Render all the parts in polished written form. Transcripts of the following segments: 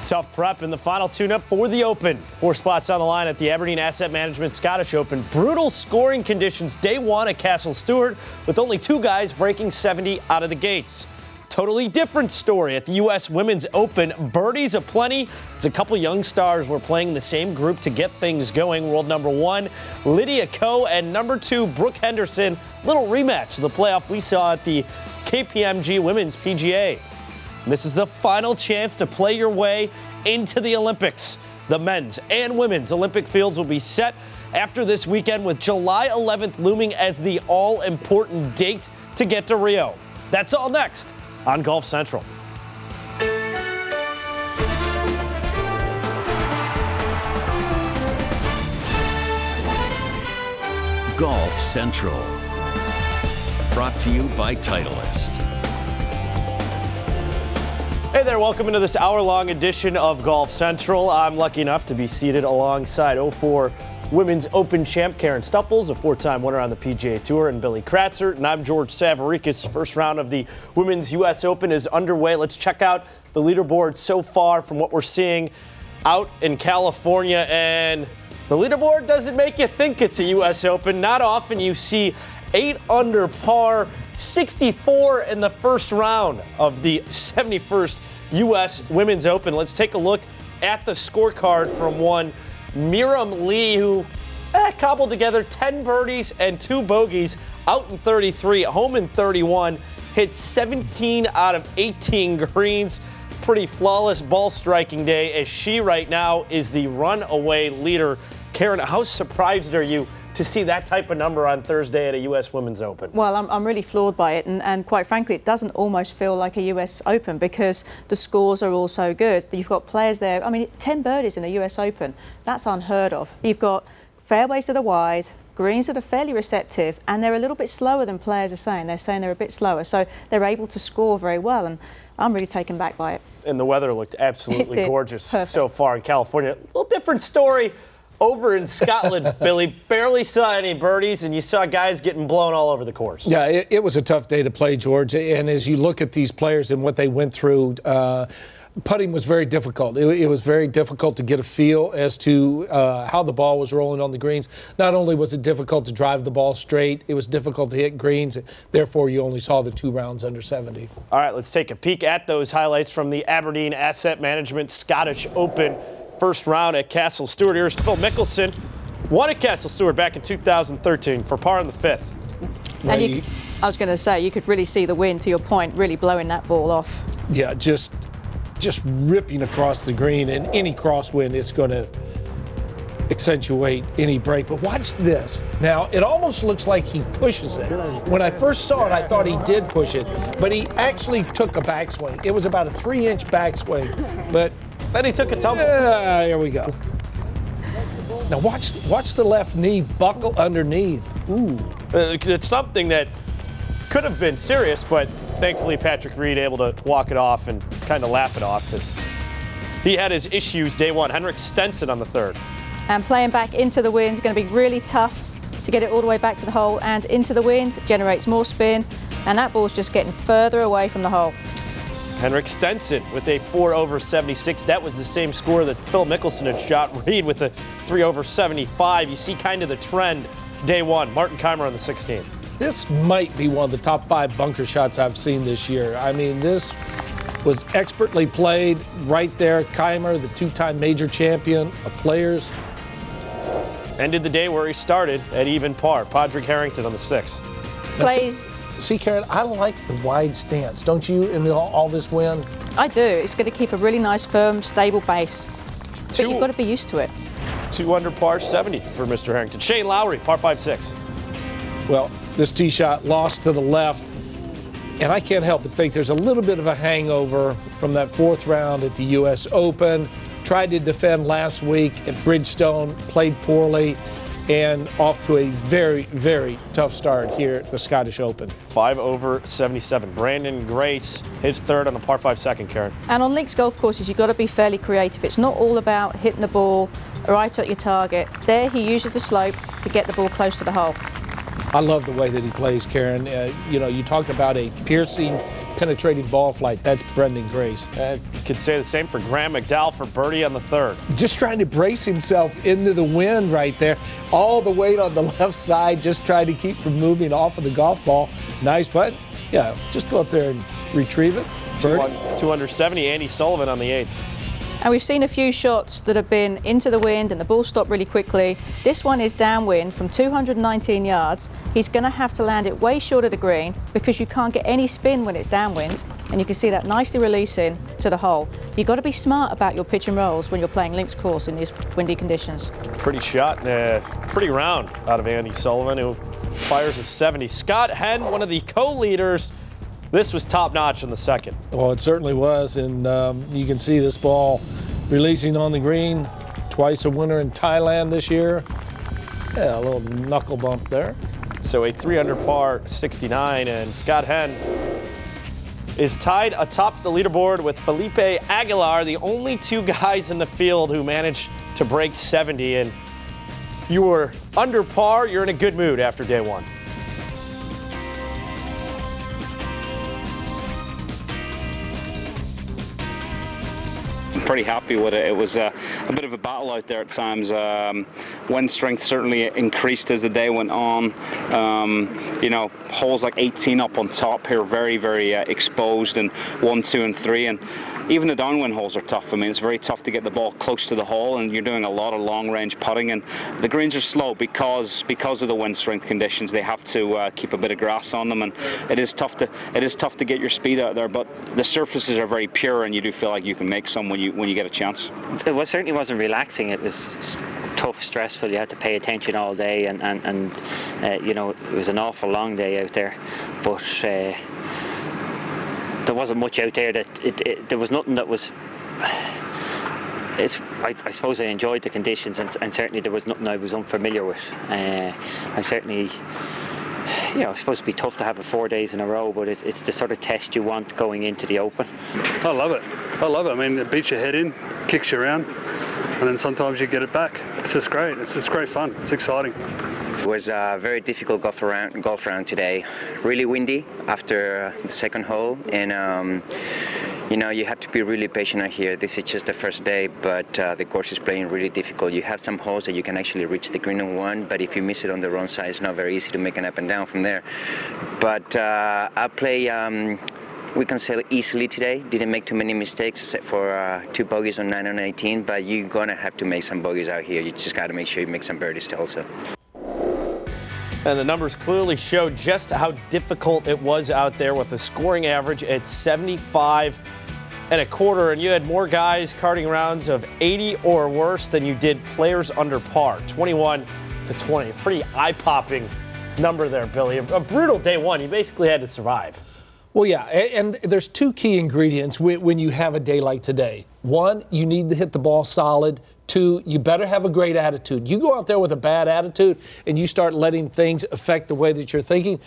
Tough prep in the final tune-up for the Open. 4 spots on the line at the Aberdeen Asset Management Scottish Open. Brutal scoring conditions day one at Castle Stewart, with only 2 guys breaking 70 out of the gates. Totally different story at the U.S. Women's Open. Birdies aplenty as a couple young stars were playing in the same group to get things going. World number 1, Lydia Ko, and number 2, Brooke Henderson. Little rematch of the playoff we saw at the KPMG Women's PGA. This is the final chance to play your way into the Olympics. The men's and women's Olympic fields will be set after this weekend, with July 11th looming as the all-important date to get to Rio. That's all next on Golf Central. Golf Central. Brought to you by Titleist. Hey there, welcome into this hour-long edition of Golf Central. I'm lucky enough to be seated alongside 04 Women's Open champ Karen Stupples, a 4-time winner on the PGA Tour, and Billy Kratzer. And I'm George Savaricas. First round of the Women's U.S. Open is underway. Let's check out the leaderboard so far from what we're seeing out in California. And the leaderboard doesn't make you think it's a U.S. Open. Not often you see 8 under par, 64 in the first round of the 71st U.S. Women's Open. Let's take a look at the scorecard from one Miriam Lee, who cobbled together 10 birdies and 2 bogeys, out in 33, home in 31, hit 17 out of 18 greens. Pretty flawless ball striking day, as she right now is the runaway leader. Karen, how surprised are you to see that type of number on Thursday at a U.S. Women's Open? Well, I'm really floored by it, and quite frankly, it doesn't almost feel like a U.S. Open because the scores are all so good. You've got players there. I mean, 10 birdies in a U.S. Open, that's unheard of. You've got fairways that are wide, greens that are fairly receptive, and they're a little bit slower than players are saying. They're saying they're a bit slower, so they're able to score very well, and I'm really taken back by it. And the weather looked absolutely gorgeous Perfect. so far in California. A little different story over in Scotland, Billy. Barely saw any birdies, and you saw guys getting blown all over the course. Yeah, it was a tough day to play, George. And as you look at these players and what they went through, putting was very difficult. It was very difficult to get a feel as to how the ball was rolling on the greens. Not only was it difficult to drive the ball straight, it was difficult to hit greens. Therefore, you only saw the 2 rounds under 70. All right, let's take a peek at those highlights from the Aberdeen Asset Management Scottish Open. First round at Castle Stewart. Here's Phil Mickelson. Won at Castle Stewart back in 2013 for par in the 5th. And I was going to say, you could really see the wind, to your point, really blowing that ball off. Yeah, just ripping across the green, and any crosswind, it's going to accentuate any break. But watch this. Now, it almost looks like he pushes it. When I first saw it, I thought he did push it, but he actually took a backswing. It was about a 3-inch backswing, but then he took a tumble. Here we go. Now watch the left knee buckle underneath. Ooh. It's something that could have been serious, but thankfully Patrick Reed able to walk it off and kind of laugh it off, because he had his issues day one. Henrik Stenson on the 3rd. And playing back into the wind is going to be really tough to get it all the way back to the hole, and into the wind generates more spin, and that ball's just getting further away from the hole. Henrik Stenson with a 4 over 76. That was the same score that Phil Mickelson had shot. Reed with a 3 over 75. You see kind of the trend day one. Martin Kaymer on the 16th. This might be one of the top 5 bunker shots I've seen this year. I mean, this was expertly played right there. Kaymer, the 2-time major champion of players. Ended the day where he started at even par. Padraig Harrington on the 6th. Plays. See, Karen, I like the wide stance, don't you, in all this wind? I do. It's going to keep a really nice, firm, stable base. But you've got to be used to it. 2 under par 70 for Mr. Harrington. Shane Lowry, par 5-6. Well, this tee shot lost to the left, and I can't help but think there's a little bit of a hangover from that 4th round at the U.S. Open. Tried to defend last week at Bridgestone, played poorly, and off to a very, very tough start here at the Scottish Open. 5 over 77. Brandon Grace hits 3rd on a par 5 second, Karen. And on links golf courses, you've got to be fairly creative. It's not all about hitting the ball right at your target. There, he uses the slope to get the ball close to the hole. I love the way that he plays, Karen. You know, you talk about a piercing penetrating ball flight. That's Brendan Grace. Could say the same for Graham McDowell for birdie on the third. Just trying to brace himself into the wind right there. All the weight on the left side, just trying to keep from moving off of the golf ball. Nice putt. Yeah, just go up there and retrieve it. Birdie. 270, Andy Sullivan on the 8th. And we've seen a few shots that have been into the wind and the ball stopped really quickly. This one is downwind from 219 yards. He's going to have to land it way short of the green because you can't get any spin when it's downwind. And you can see that nicely releasing to the hole. You've got to be smart about your pitch and rolls when you're playing links course in these windy conditions. Pretty shot, pretty round out of Andy Sullivan, who fires a 70. Scott Henn, one of the co-leaders. This was top-notch in the second. Well, it certainly was, and you can see this ball releasing on the green. Twice a winner in Thailand this year. Yeah, a little knuckle bump there. So a 3-under par 69, and Scott Henn is tied atop the leaderboard with Felipe Aguilar, the only two guys in the field who managed to break 70. And you were under par, you're in a good mood after day one. Pretty happy with it. It was a bit of a battle out there at times. Wind strength certainly increased as the day went on. You know, holes like 18 up on top here, very, very exposed, and 1, 2, and 3. And even the downwind holes are tough. I mean, it's very tough to get the ball close to the hole, and you're doing a lot of long-range putting. And the greens are slow because of the wind strength conditions. They have to keep a bit of grass on them, and it is tough to get your speed out there. But the surfaces are very pure, and you do feel like you can make some when you get a chance. It certainly wasn't relaxing. It was tough, stressful. You had to pay attention all day, and you know, it was an awful long day out there. But there wasn't much out there there was nothing that was. I suppose I enjoyed the conditions, and certainly there was nothing I was unfamiliar with. I certainly. You know, it's supposed to be tough to have it 4 days in a row, but it's the sort of test you want going into the Open. I love it. I love it. I mean, it beats your head in, kicks you around, and then sometimes you get it back. It's just great. It's just great fun. It's exciting. It was a very difficult golf round today. Really windy after the second hole, and you know, you have to be really patient out here. This is just the first day, but the course is playing really difficult. You have some holes that you can actually reach the green on one, but if you miss it on the wrong side, it's not very easy to make an up and down from there. But I play, we can say easily today. Didn't make too many mistakes except for 2 bogeys on 9 and 18, but you're gonna have to make some bogeys out here. You just gotta make sure you make some birdies also. And the numbers clearly show just how difficult it was out there with the scoring average at 75 1/4, and you had more guys karting rounds of 80 or worse than you did players under par, 21 to 20. Pretty eye-popping number there, Billy. A brutal day one. You basically had to survive. Well, yeah, and there's 2 key ingredients when you have a day like today. 1, you need to hit the ball solid. 2, you better have a great attitude. You go out there with a bad attitude and you start letting things affect the way that you're thinking,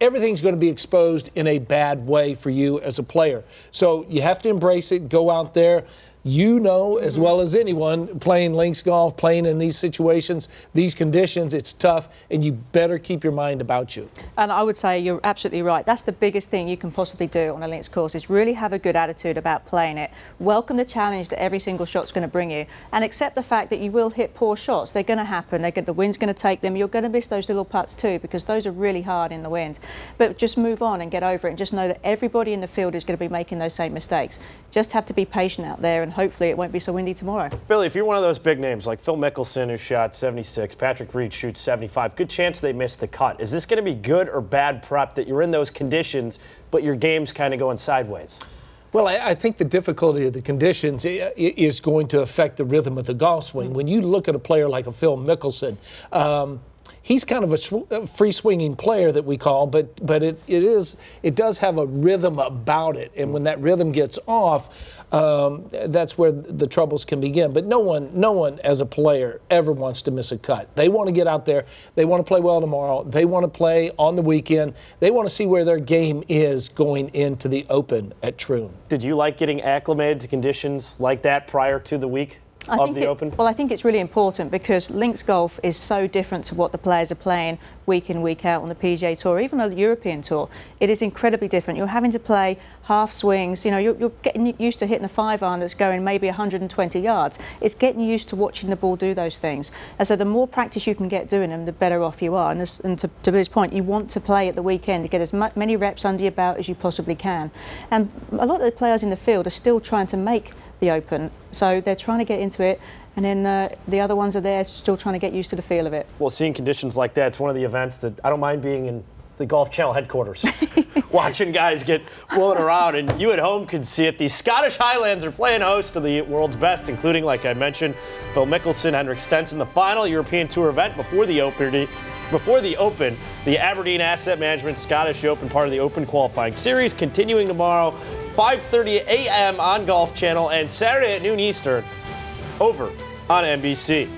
everything's going to be exposed in a bad way for you as a player. So you have to embrace it, go out there. You know as well as anyone playing links golf, playing in these situations, these conditions, it's tough, and you better keep your mind about you. And I would say you're absolutely right. That's the biggest thing you can possibly do on a links course, is really have a good attitude about playing it. Welcome the challenge that every single shot's going to bring you, and accept the fact that you will hit poor shots. They're going to happen. The wind's going to take them. You're going to miss those little putts too, because those are really hard in the wind. But just move on and get over it, and just know that everybody in the field is going to be making those same mistakes. Just have to be patient out there, and hopefully it won't be so windy tomorrow. Billy, if you're one of those big names like Phil Mickelson, who shot 76, Patrick Reed shoots 75, good chance they miss the cut. Is this going to be good or bad prep that you're in those conditions, but your game's kind of going sideways? Well, I think the difficulty of the conditions is going to affect the rhythm of the golf swing. When you look at a player like a Phil Mickelson, he's kind of a free swinging player that we call, but it does have a rhythm about it, and when that rhythm gets off, that's where the troubles can begin. But no one as a player ever wants to miss a cut. They want to get out there. They want to play well tomorrow. They want to play on the weekend. They want to see where their game is going into the Open at Troon. Did you like getting acclimated to conditions like that prior to the week? of the Open? Well, I think it's really important because links golf is so different to what the players are playing week in, week out on the PGA Tour, even on the European Tour. It is incredibly different. You're having to play half swings. You know, you're getting used to hitting a 5-iron that's going maybe 120 yards. It's getting used to watching the ball do those things. And so the more practice you can get doing them, the better off you are. And to Billy's point, you want to play at the weekend to get as many reps under your belt as you possibly can. And a lot of the players in the field are still trying to make the Open, so they're trying to get into it, and then the other ones are there still trying to get used to the feel of it. Well, seeing conditions like that, it's one of the events that I don't mind being in the Golf Channel headquarters, watching guys get blown around, and you at home can see it. The Scottish Highlands are playing host to the world's best, including, like I mentioned, Phil Mickelson, Henrik Stenson, the final European Tour event before the Open, the Aberdeen Asset Management Scottish Open, part of the Open qualifying series, continuing tomorrow, 5:30 a.m. on Golf Channel, and Saturday at noon Eastern over on NBC.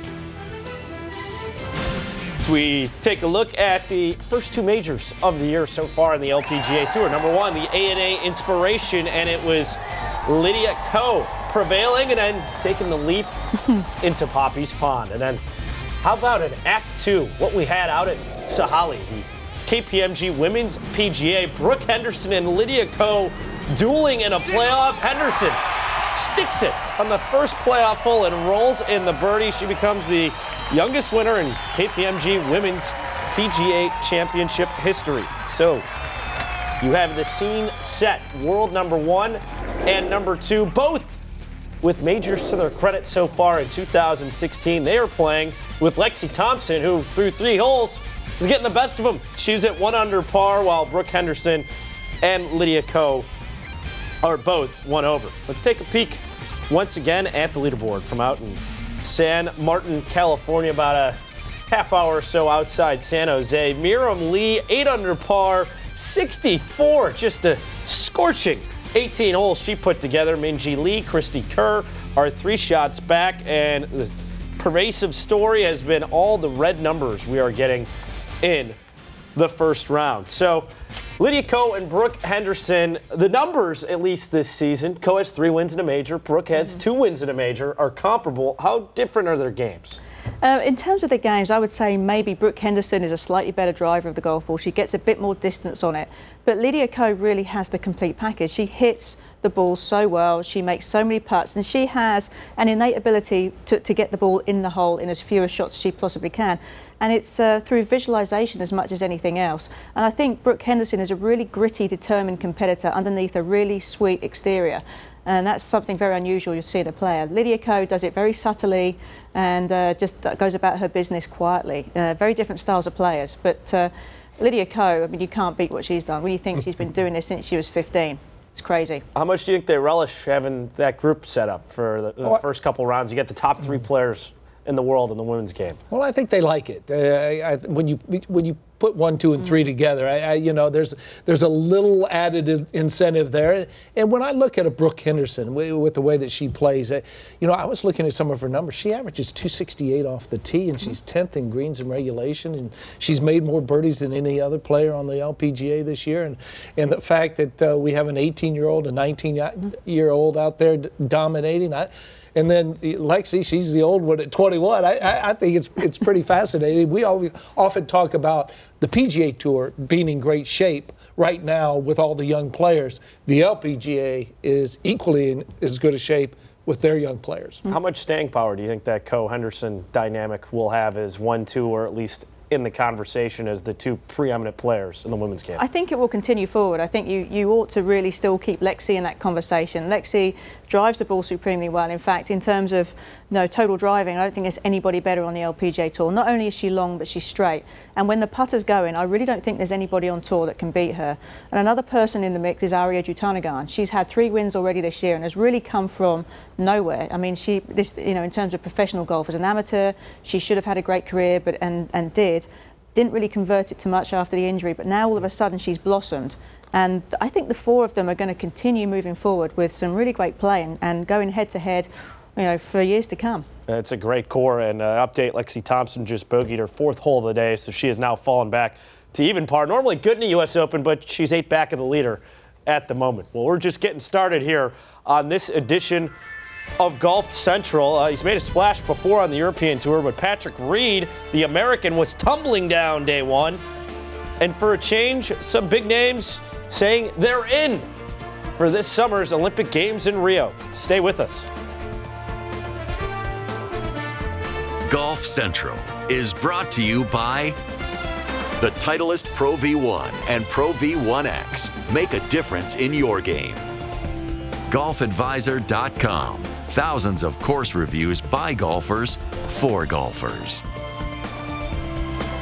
So we take a look at the first two majors of the year so far in the LPGA Tour. Number one, the ANA Inspiration, and it was Lydia Ko prevailing and then taking the leap into Poppy's Pond. And then how about an Act 2, what we had out at Sahalee, the KPMG Women's PGA, Brooke Henderson and Lydia Ko dueling in a playoff. Henderson sticks it on the first playoff hole and rolls in the birdie. She becomes the youngest winner in KPMG Women's PGA Championship history. So you have the scene set. World number 1 and number 2, both with majors to their credit so far in 2016. They are playing with Lexi Thompson, who through 3 holes is getting the best of them. She's at 1 under par, while Brooke Henderson and Lydia Ko are both 1 over. Let's take a peek once again at the leaderboard from out in San Martin, California, about a half hour or so outside San Jose. Miriam Lee, 8 under par, 64, just a scorching 18 holes she put together. Minji Lee, Christy Kerr are 3 shots back, and the pervasive story has been all the red numbers we are getting in the first round. So Lydia Ko and Brooke Henderson, the numbers, at least this season, Ko has 3 wins in a major, Brooke has 2 wins in a major, are comparable. How different are their games? In terms of the games, I would say maybe Brooke Henderson is a slightly better driver of the golf ball. She gets a bit more distance on it. But Lydia Ko really has the complete package. She hits the ball so well, she makes so many putts, and she has an innate ability to get the ball in the hole in as few shots as she possibly can. And it's through visualization as much as anything else. And I think Brooke Henderson is a really gritty, determined competitor underneath a really sweet exterior. And that's something very unusual you see in a player. Lydia Ko does it very subtly and just goes about her business quietly. Very different styles of players. But Lydia Ko, I mean, you can't beat what she's done. When you think she's been doing this since she was 15, it's crazy. How much do you think they relish having that group set up for the first couple rounds? You get the top 3 players in the world in the women's game. Well, I think they like it. When you put 1, 2, and 3 together, you know, there's a little added incentive there. And when I look at a Brooke Henderson with the way that she plays, you know, I was looking at some of her numbers. She averages 268 off the tee, and she's 10th in greens and regulation, and she's made more birdies than any other player on the LPGA this year. And the fact that we have an 18-year-old, a 19-year-old out there dominating, and then Lexi, she's the old one at 21. I think it's pretty fascinating. We often talk about the PGA Tour being in great shape right now with all the young players. The LPGA is equally in as good a shape with their young players. How much staying power do you think that Ko-Henderson dynamic will have as 1, 2, or at least in the conversation as the 2 preeminent players in the women's game? I think it will continue forward. I think you ought to really still keep Lexi in that conversation. Lexi drives the ball supremely well. In fact, in terms of total driving, I don't think there's anybody better on the LPGA Tour. Not only is she long, but she's straight. And when the putter's going, I really don't think there's anybody on tour that can beat her. And another person in the mix is Arya Jutanagarn. She's had 3 wins already this year and has really come from nowhere. I mean, in terms of professional golf, as an amateur, she should have had a great career, but and didn't really convert it to much after the injury. But now all of a sudden she's blossomed. And I think the 4 of them are going to continue moving forward with some really great play and going head to head, for years to come. It's a great core, and update, Lexi Thompson just bogeyed her 4th hole of the day, so she has now fallen back to even par. Normally good in the U.S. Open, but she's 8 back of the leader at the moment. Well, we're just getting started here on this edition of Golf Central. He's made a splash before on the European Tour, but Patrick Reed, the American, was tumbling down day one. And for a change, some big names saying they're in for this summer's Olympic Games in Rio. Stay with us. Golf Central is brought to you by the Titleist Pro V1 and Pro V1X. Make a difference in your game. GolfAdvisor.com. Thousands of course reviews by golfers for golfers.